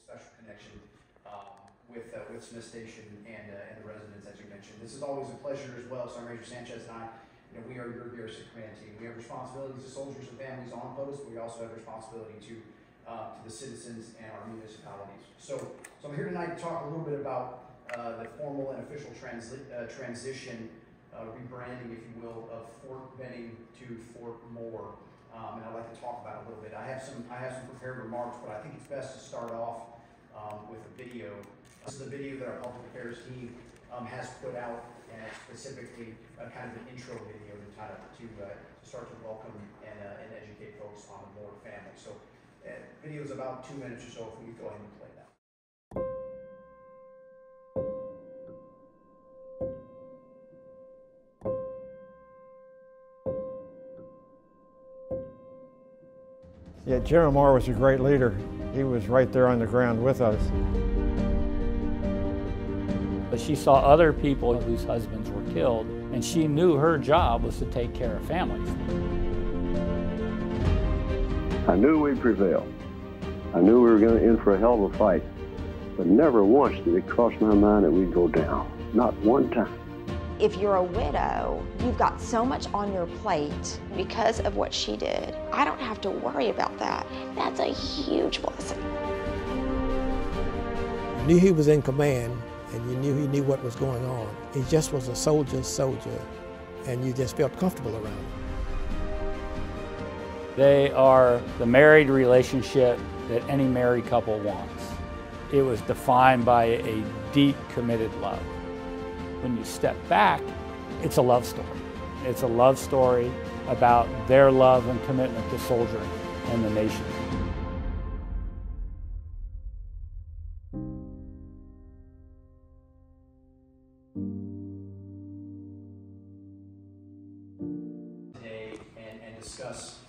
special connection with Smith Station and the residents, as you mentioned. This is always a pleasure as well. Sergeant Major Sanchez and I, we are your garrison command team. We have responsibilities to soldiers and families on post, but we also have responsibility to the citizens and our municipalities. So I'm here tonight to talk a little bit about the formal and official transition, rebranding, if you will, of Fort Benning to Fort Moore. And I'd like to talk about it a little bit. I have some prepared remarks, but I think it's best to start off with a video. This is a video that our public affairs team has put out, and it's specifically kind of an intro video to start to welcome and educate folks on the Moore family. So the video is about 2 minutes or so. If we could go ahead and play that. Yeah, General Moore was a great leader. He was right there on the ground with us. But she saw other people whose husbands were killed, and she knew her job was to take care of families. I knew we'd prevail. I knew we were going to in for a hell of a fight. But never once did it cross my mind that we'd go down. Not one time. If you're a widow, you've got so much on your plate because of what she did. I don't have to worry about that. That's a huge blessing. You knew he was in command, and you knew he knew what was going on. He just was a soldier's soldier, and you just felt comfortable around him. They are the married relationship that any married couple wants. It was defined by a deep, committed love. When you step back, it's a love story. It's a love story about their love and commitment to soldier and the nation. Today and discuss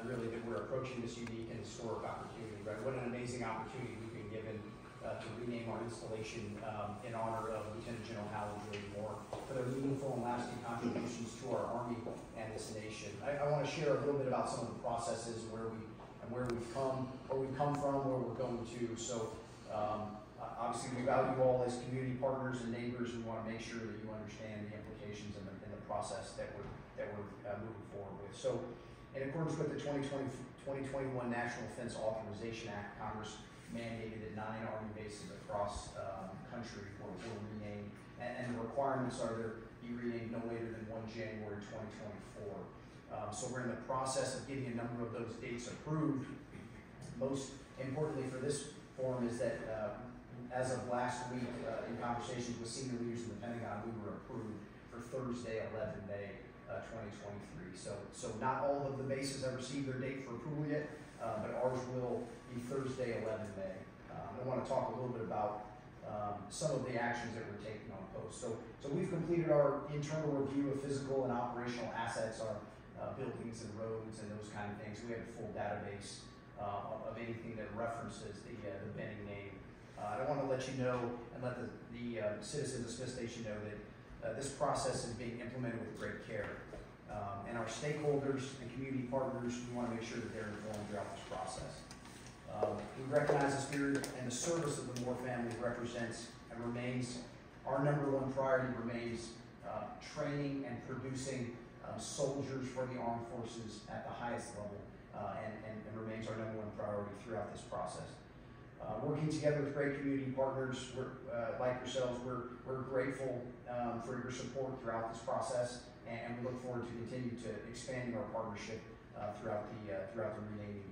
really that we're approaching this unique and historic opportunity, right? What an amazing opportunity we've been given to rename our installation in honor of Lieutenant General Hal and Julie Moore for their meaningful and lasting contributions to our Army and this nation. I want to share a little bit about some of the processes where we've come from, where we're going to. So obviously we value you all as community partners and neighbors. We want to make sure that you understand the implications and the process that we're moving forward with. So in accordance with the 2021 National Defense Authorization Act, Congress mandated that 9 Army bases across the country were renamed, and the requirements are to be renamed no later than 1 January 2024. So we're in the process of getting a number of those dates approved. Most importantly for this forum is that as of last week, in conversations with senior leaders in the Pentagon, we were approved for Thursday, 11 May 2023. So not all of the bases have received their date for approval yet, but ours will be Thursday, 11 May. I want to talk a little bit about some of the actions that we're taking on post. So we've completed our internal review of physical and operational assets, our buildings and roads and those kind of things. We have a full database of anything that references the Benning name. I want to let you know and let the citizens of Smith Station know that this process is being implemented with great care. And our stakeholders and community partners, we want to make sure that they're informed throughout this process. We recognize the spirit and the service of the Moore family represents and remains, our #1 priority remains training and producing soldiers for the armed forces at the highest level, and remains our #1 priority throughout this process. Working together with great community partners like yourselves, we're grateful for your support throughout this process, and we look forward to continue to expanding our partnership throughout the renaming,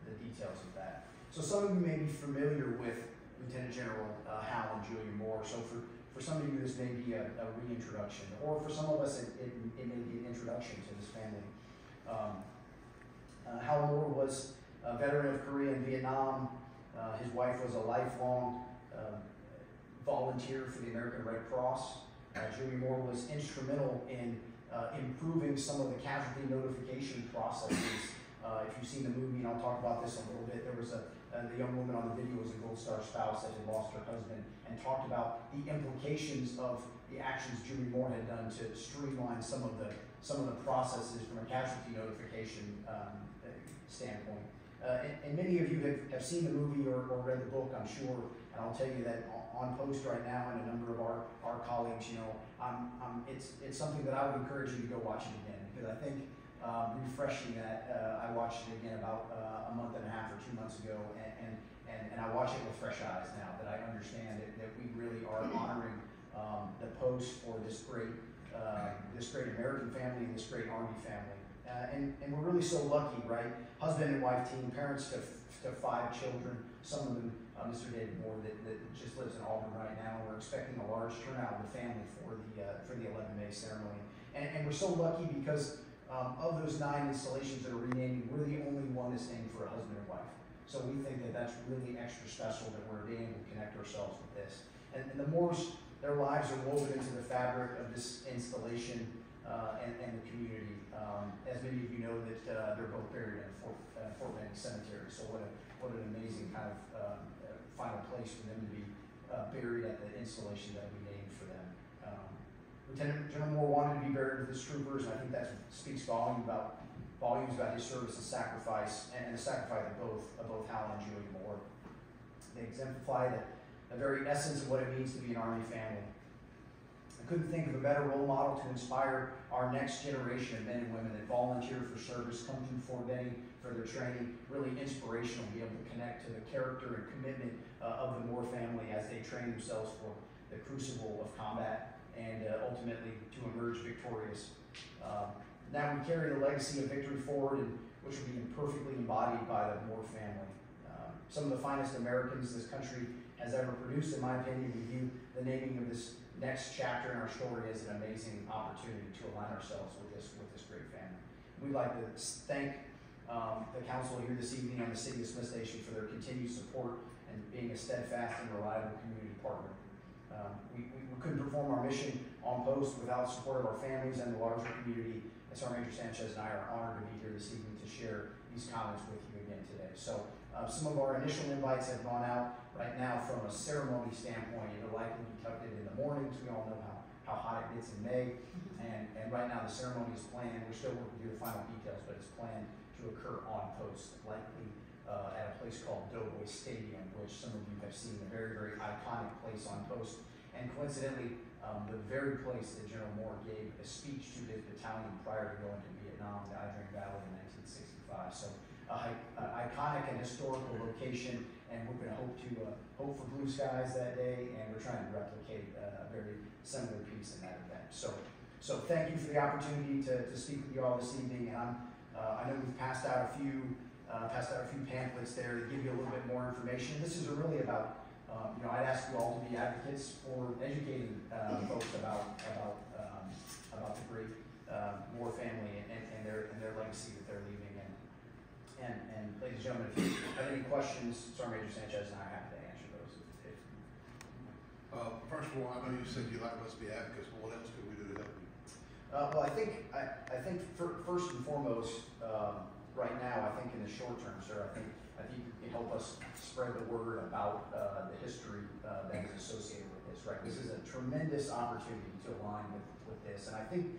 the details of that. So some of you may be familiar with Lieutenant General Hal and Julia Moore. So for some of you, this may be a reintroduction, or for some of us, it may be an introduction to this family. Hal Moore was a veteran of Korea and Vietnam. His wife was a lifelong volunteer for the American Red Cross. Julia Moore was instrumental in improving some of the casualty notification processes. If you've seen the movie, and I'll talk about this a little bit, there was the young woman on the video was a Gold Star spouse that had lost her husband, and talked about the implications of the actions Julie Moore had done to streamline some of the processes from a casualty notification standpoint. and many of you have seen the movie or read the book, I'm sure, and I'll tell you that on post right now, and a number of our colleagues, you know, it's something that I would encourage you to go watch it again, because I think refreshing that, I watched it again about a month and a half or 2 months ago, and I watch it with fresh eyes now, that I understand that we really are honoring the Post for this great American family and this great Army family. And we're really so lucky, right? Husband and wife team, parents to 5 children, some of them, Mr. David Moore that just lives in Auburn right now. We're expecting a large turnout of the family for the 11 May ceremony. And we're so lucky because of those 9 installations that are renaming, we're the only one that's named for a husband and wife. So we think that that's really extra special that we're being able to connect ourselves with this. And the Moores, their lives are woven into the fabric of this installation and the community. As many of you know, that they're both buried in Fort Benning Cemetery. So what an amazing kind of final place for them to be buried at the installation that we named for them. Lieutenant General Moore wanted to be buried with his troopers, and I think that speaks volumes about his service and sacrifice, and the sacrifice of both Hal and Julie Moore. They exemplify the very essence of what it means to be an Army family. I couldn't think of a better role model to inspire our next generation of men and women that volunteer for service, come through Fort Benning for their training. Really inspirational to be able to connect to the character and commitment of the Moore family as they train themselves for the crucible of combat and ultimately to emerge victorious. Now we carry the legacy of victory forward, and which will be perfectly embodied by the Moore family. Some of the finest Americans this country has ever produced, in my opinion. We view the naming of this next chapter in our story as an amazing opportunity to align ourselves with this great family. We'd like to thank the council here this evening and the City of Smith Station for their continued support and being a steadfast and reliable community partner. We couldn't perform our mission on post without the support of our families and the larger community. And Sergeant Major Sanchez and I are honored to be here this evening to share these comments with you again today. So some of our initial invites have gone out right now. From a ceremony standpoint, it'll likely be tucked in the mornings. We all know how hot it gets in May. And right now the ceremony is planned. We're still working through the final details, but it's planned to occur on post, likely at a place called Doughboy Stadium, which some of you have seen, a very, very iconic place on post. And coincidentally, the very place that General Moore gave a speech to his battalion prior to going to Vietnam, the Ai Drang Valley in 1965. So iconic and historical location, and we're going to hope for blue skies that day, and we're trying to replicate a very similar piece in that event. So thank you for the opportunity to speak with you all this evening. And I know we've passed out a few pamphlets there to give you a little bit more information. This is really about I'd ask you all to be advocates for educating folks about the great Moore family and their legacy that they're leaving. And ladies and gentlemen, if you have any questions, Sergeant Major Sanchez and I are happy to answer those. First of all, I know you said you like us to be advocates, but what else could we do to help you? Well, I think first and foremost, right now, I think in the short term, sir, I think you can help us spread the word about the history that is associated with this. Right, this is a tremendous opportunity to align with this, and I think.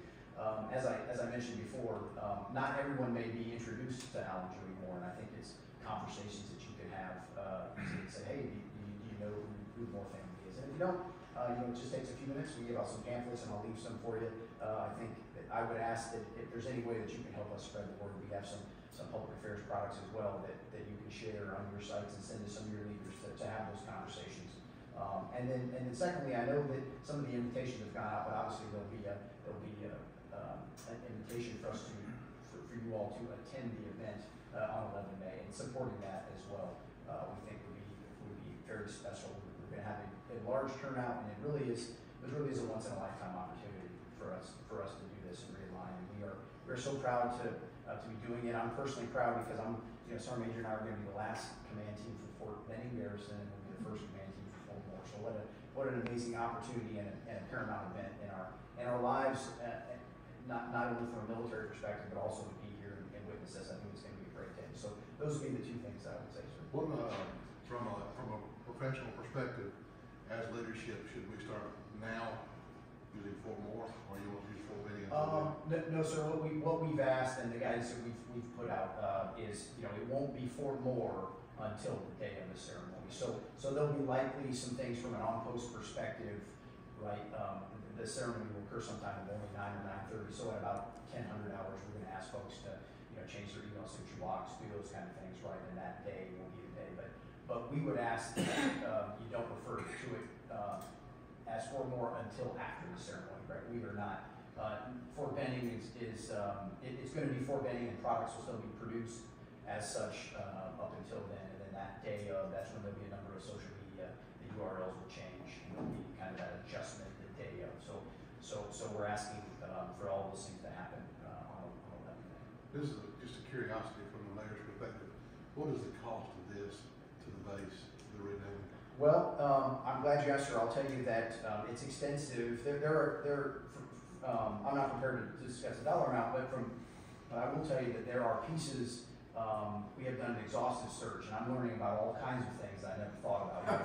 As I mentioned before, not everyone may be introduced to Hal and Julie Moore, and I think it's conversations that you can have to say, hey, do you know who the Moore family is? And if you don't, it just takes a few minutes. We give out some pamphlets, and I'll leave some for you. I think that I would ask that if there's any way that you can help us spread the word, we have some public affairs products as well that you can share on your sites and send to some of your leaders to have those conversations. And then secondly, I know that some of the invitations have gone out, but obviously there'll be an invitation for you all to attend the event on 11 May, and supporting that as well. We think would be very special. We're going to have a large turnout, and it really is a once in a lifetime opportunity for us to do this and realign. And we're so proud to be doing it. I'm personally proud because Sergeant Major and I are going to be the last command team for Fort Benning Garrison, and we'll be the first command team for Fort Moore. So what an amazing opportunity and a paramount event in our lives. Not only from a military perspective, but also to be here and witness this. I think it's going to be a great day. So those would be the two things I would say, sir. What, from a professional perspective, as leadership, should we start now using Fort Moore, or you want to use Fort Benning? No, sir. What we've asked and the guidance that we've put out is, you know, it won't be Fort Moore until the day of the ceremony. So there'll be likely some things from an on-post perspective, right? The ceremony will occur sometime in the morning, 9 or 9:30. So at about 1000 hours, we're going to ask folks to, you know, change their email signature blocks, do those kind of things, right? And that day will be the day. But we would ask that you don't refer to it as Fort Moore until after the ceremony, right? We are not. Fort Benning is it's going to be Fort Benning, and products will still be produced as such up until then. And then that day of, that's when there'll be a number of social media. The URLs will change, and there'll be kind of that adjustment the day of. So we're asking for all those things to happen on 11 May. This is just a curiosity from the mayor's perspective. What is the cost of this to the base, the renaming? Well, I'm glad you asked, sir. I'll tell you that it's extensive. I'm not prepared to discuss the dollar amount, but I will tell you that there are pieces. We have done an exhaustive search, and I'm learning about all kinds of things I never thought about.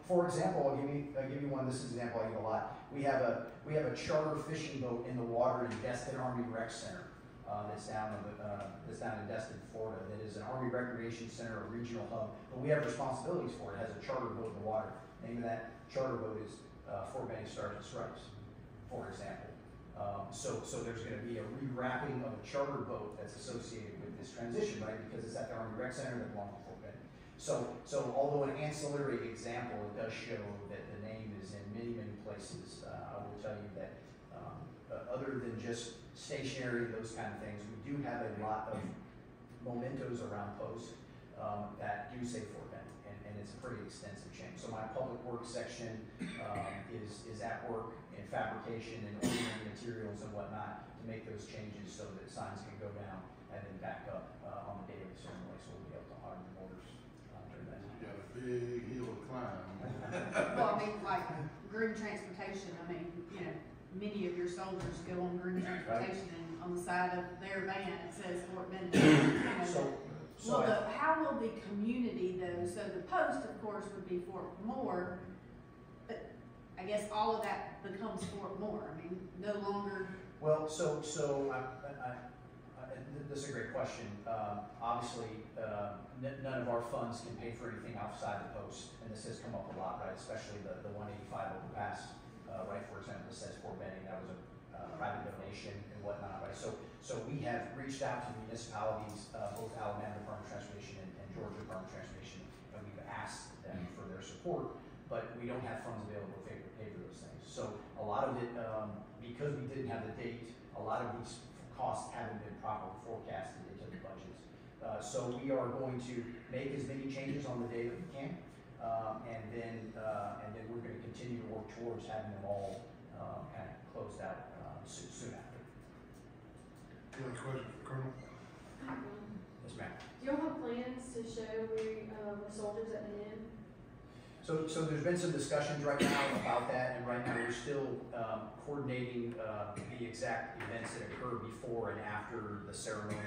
For example, I'll give you one. This is an example I use a lot. We have a charter fishing boat in the water in Destin Army Rec Center. That's down in Destin, Florida. That is an Army Recreation Center, a regional hub. But we have responsibilities for it. It has a charter boat in the water. The name of that charter boat is Fort Benning Stars and Stripes, for example. So there's going to be a rewrapping of a charter boat that's associated with this transition, right? Because it's at the Army Rec Center that belongs to Fort Benning. So although an ancillary example, it does show that the name is in many places. I will tell you that other than just stationery, those kind of things, we do have a lot of mementos around posts that do say Fort Benning, and it's a pretty extensive change. So my public works section is at work in fabrication and ordering materials and whatnot to make those changes so that signs can go down and then back up on the day of the ceremony, so we'll be able to honor the borders during that time. You got a big hill to climb. Well, I mean, like green transportation, I mean, you know, many of your soldiers go on green transportation, and on the side of their van it says Fort Benning. How will the community though? So the post, of course, would be Fort Moore, but I guess all of that becomes Fort Moore. I mean, no longer. Well, so this is a great question. Obviously, none of our funds can pay for anything outside the post, and this has come up a lot, right? Especially the 185 overpass, right? For example, this says Fort Benning. That was a private donation and whatnot, right? So we have reached out to municipalities, both Alabama Department of Transportation and Georgia Department of Transportation, and we've asked them for their support, but we don't have funds available to pay for those things. So a lot of it, because we didn't have the date, a lot of these costs haven't been properly forecasted into the budgets. So we are going to make as many changes on the day that we can, and then we're going to continue to work towards having them all kind of closed out soon after. Any questions for Colonel? Yes, ma'am. Do you all have plans to show the soldiers at the end? So there's been some discussions right now about that, and right now we're still coordinating the exact events that occur before and after the ceremony.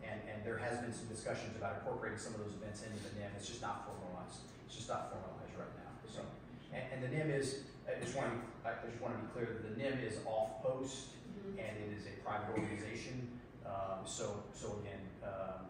And there has been some discussions about incorporating some of those events into the NIM. It's just not formalized. It's just not formalized right now. So, and the NIM is, I just want to be clear that the NIM is off post, and it is a private organization. So again,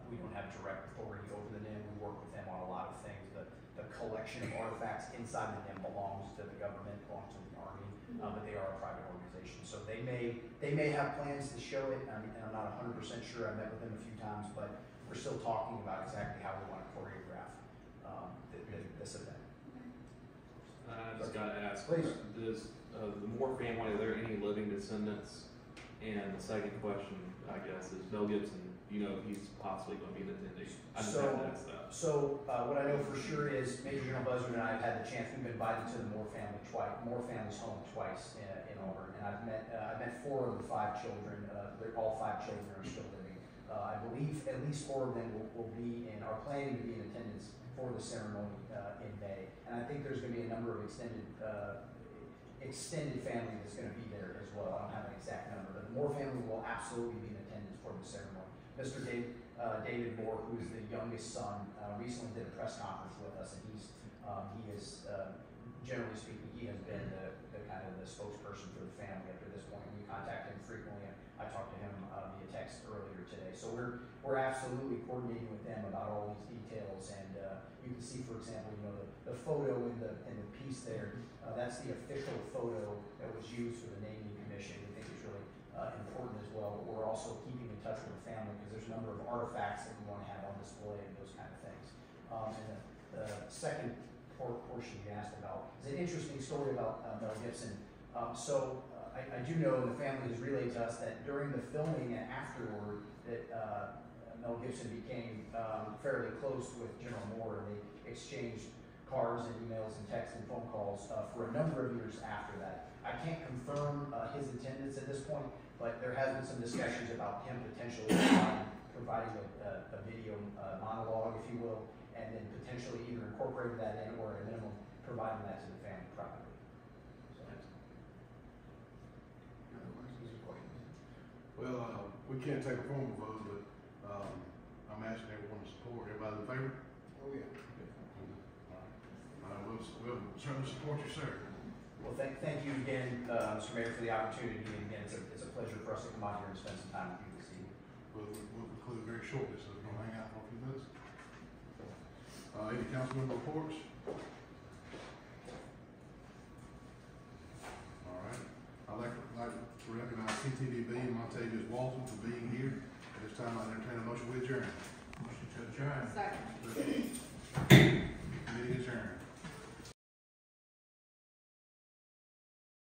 we don't have direct authority over the NIM. We work with them on a lot of things. The collection of artifacts inside the NIM belongs to the government, belongs to the Army, but they are a private organization. So they may have plans to show it, and I'm not 100% sure. I've met with them a few times, but we're still talking about exactly how we want to choreograph this event. I just got to ask, Please. does the Moore family, are there any living descendants? And the second question, I guess, is Mel Gibson, you know, if he's possibly going to be an attendee. I just have to ask that. So what I know for sure is Major General Buzzard and I have had the chance. We've been invited to the Moore family's home twice in Auburn, and I've met 4 of the 5 children. All 5 children are still living. I believe at least 4 of them will be in, are planning to be in attendance for the ceremony in May, and I think there's going to be a number of extended family that's going to be there as well. I don't have an exact number, but the Moore family will absolutely be in attendance for the ceremony. Mr. David Moore, who is the youngest son, recently did a press conference with us, and he is generally speaking, he has been the kind of the spokesperson for the family up to this point. We contact him frequently. I talked to him via text earlier today. So we're absolutely coordinating with them about all these details. And you can see, for example, the photo in the piece there. That's the official photo that was used for the naming commission. We think it's really important as well. But we're also keeping in touch with the family because there's a number of artifacts that we want to have on display and those kind of things. And the second portion you asked about is an interesting story about Mel Gibson. I do know, and the family has relayed to us, that during the filming and afterward, that Mel Gibson became fairly close with General Moore, and they exchanged cards and emails and texts and phone calls for a number of years after that. I can't confirm his attendance at this point, but there has been some discussions about him potentially providing a video monologue, if you will, and then potentially either incorporating that in or at a minimum providing that to the family privately. Well, we can't take a formal vote, but I'm asking everyone to support. Everybody in favor? Oh, yeah. We'll certainly support you, sir. Well, thank you again, Mr. Mayor, for the opportunity. And again, it's a pleasure for us to come out here and spend some time with you this evening. We'll conclude very shortly, so we're going to hang out for a few minutes. Any council member reports? All right. I'd like to recognize CTVB and Montavious Walton for being here. At this time, I entertain a motion to adjourn. Motion to adjourn. Second. Meeting adjourned.